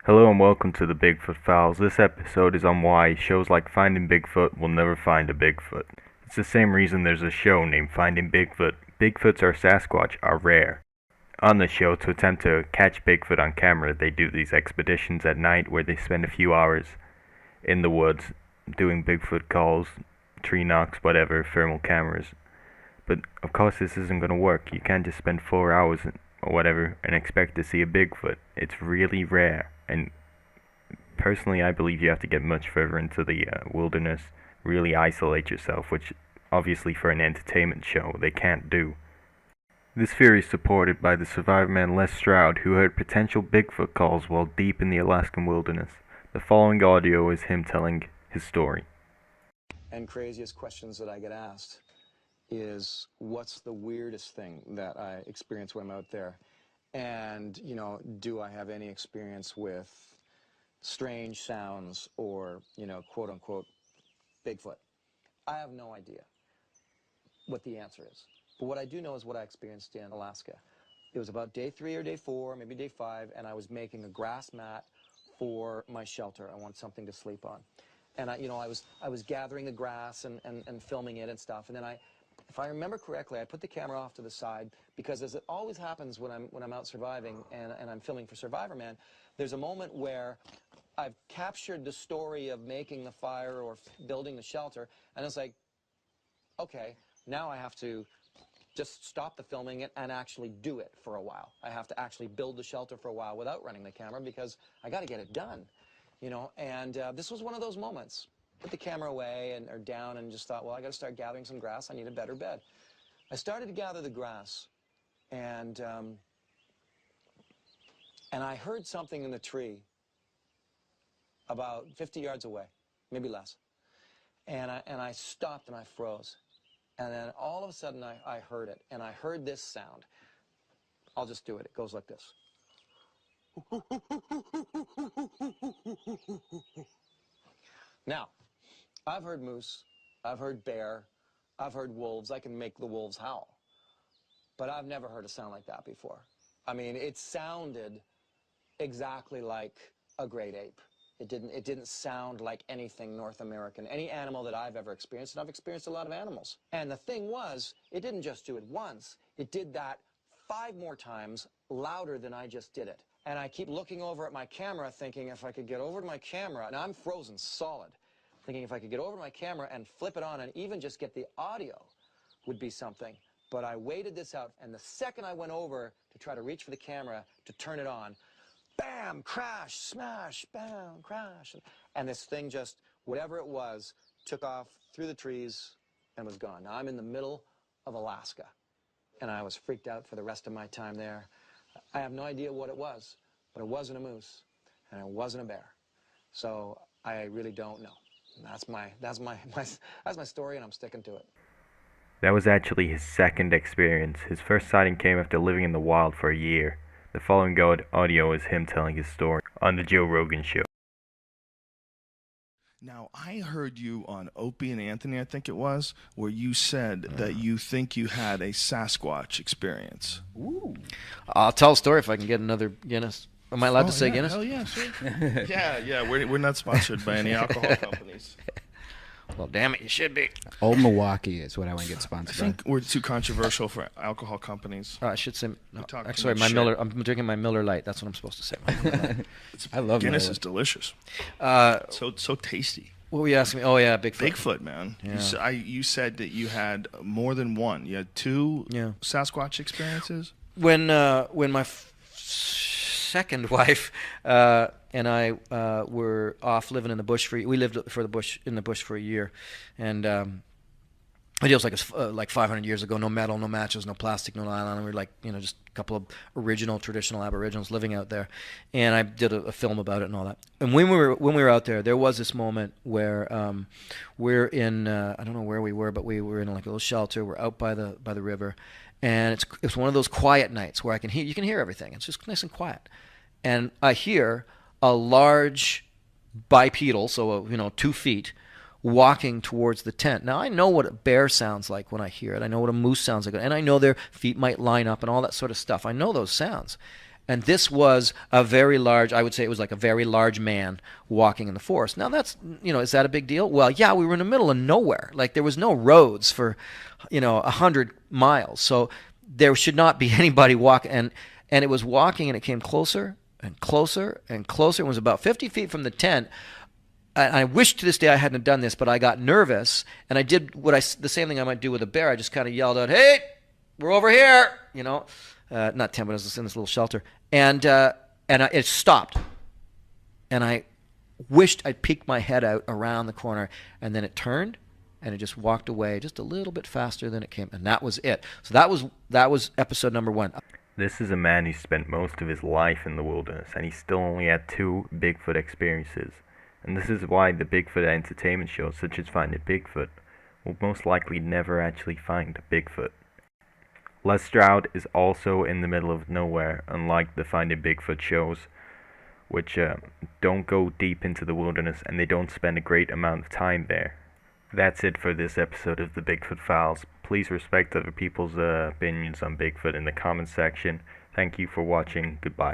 Hello and welcome to the Bigfoot Files. This episode is on why shows like Finding Bigfoot will never find a Bigfoot. It's the same reason there's a show named Finding Bigfoot. Bigfoots or Sasquatch are rare. On the show, to attempt to catch Bigfoot on camera, they do these expeditions at night where they spend a few hours in the woods doing Bigfoot calls, tree knocks, whatever, thermal cameras. But of course this isn't going to work. You can't just spend 4 hours or whatever and expect to see a Bigfoot. It's really rare. And personally, I believe you have to get much further into the wilderness, really isolate yourself, which obviously for an entertainment show they can't do. This theory is supported by the survivor-man Les Stroud, who heard potential Bigfoot calls while deep in the Alaskan wilderness. The following audio is him telling his story. And craziest questions that I get asked is, what's the weirdest thing that I experience when I'm out there? And, do I have any experience with strange sounds or, quote unquote, Bigfoot? I have no idea what the answer is. But what I do know is what I experienced in Alaska. It was about day 3 or day 4, maybe day 5, and I was making a grass mat for my shelter. I wanted something to sleep on. And I was gathering the grass and filming it and stuff. And then if I remember correctly, I put the camera off to the side because, as it always happens when I'm out surviving and I'm filming for Survivor Man, there's a moment where I've captured the story of making the fire or building the shelter, and it's like, okay, now I have to just stop the filming and actually do it for a while. I have to actually build the shelter for a while without running the camera because I got to get it done, And this was one of those moments. Put the camera away or down and just thought, well, I got to start gathering some grass. I need a better bed. I started to gather the grass, and I heard something in the tree about 50 yards away, maybe less. And I stopped and I froze. And then all of a sudden I heard it, and I heard this sound. I'll just do it. It goes like this. Now, I've heard moose, I've heard bear, I've heard wolves. I can make the wolves howl. But I've never heard a sound like that before. I mean, it sounded exactly like a great ape. It didn't sound like anything North American, any animal that I've ever experienced, and I've experienced a lot of animals. And the thing was, it didn't just do it once, it did that 5 more times louder than I just did it. And I keep looking over at my camera thinking, if I could get over to my camera, now I'm frozen solid, thinking if I could get over to my camera and flip it on and even just get the audio would be something. But I waited this out, and the second I went over to try to reach for the camera to turn it on, bam, crash, smash, bam, crash. And this thing just, whatever it was, took off through the trees and was gone. Now I'm in the middle of Alaska, and I was freaked out for the rest of my time there. I have no idea what it was, but it wasn't a moose, and it wasn't a bear. So I really don't know. That's my story, and I'm sticking to it. That was actually his second experience. His first sighting came after living in the wild for a year. The following audio is him telling his story on the Joe Rogan Show. Now, I heard you on Opie and Anthony, I think it was, where you said that you think you had a Sasquatch experience. Ooh. I'll tell a story if I can get another Guinness. Am I allowed to say Guinness? Hell yeah, sure. yeah. We're not sponsored by any alcohol companies. Well, damn it, you should be. Old Milwaukee is what I want to get sponsored I think we're too controversial for alcohol companies. I should say. No, sorry, my Miller. I'm drinking my Miller Lite. That's what I'm supposed to say. I love Guinness. Miller. Is delicious. So tasty. What were you asking me? Oh yeah, Bigfoot. Bigfoot, man. Yeah. You said that you had more than one. You had 2 Yeah. Sasquatch experiences. When my second wife and I were off living in the bush we lived in the bush for a year, and it was like 500 years ago. No metal, no matches, no plastic, no nylon. We were like just a couple of original traditional Aboriginals living out there, and I did a film about it and all that. And when we were out there was this moment where we're in I don't know where we were, but we were in like a little shelter. We're out by the river. And it's one of those quiet nights where you can hear everything. It's just nice and quiet. And I hear a large bipedal, so 2 feet, walking towards the tent. Now I know what a bear sounds like when I hear it. I know what a moose sounds like, and I know their feet might line up and all that sort of stuff. I know those sounds. And this was a very large, I would say it was like a very large man walking in the forest. Now that's, is that a big deal? Well, yeah, we were in the middle of nowhere. Like there was no roads for, 100 miles. So there should not be anybody walking. And it was walking, and it came closer and closer and closer. It was about 50 feet from the tent. I wish to this day I hadn't done this, but I got nervous, and I did the same thing I might do with a bear. I just kind of yelled out, "Hey, we're over here!" Not tent, but I was in this little shelter, and it stopped, and I wished I'd peeked my head out around the corner, and then it turned, and it just walked away just a little bit faster than it came, and that was it. So that was episode number 1. This is a man who spent most of his life in the wilderness, and he still only had 2 Bigfoot experiences. And this is why the Bigfoot entertainment shows, such as Finding Bigfoot, will most likely never actually find Bigfoot. Les Stroud is also in the middle of nowhere, unlike the Finding Bigfoot shows, which don't go deep into the wilderness, and they don't spend a great amount of time there. That's it for this episode of the Bigfoot Files. Please respect other people's opinions on Bigfoot in the comments section. Thank you for watching. Goodbye.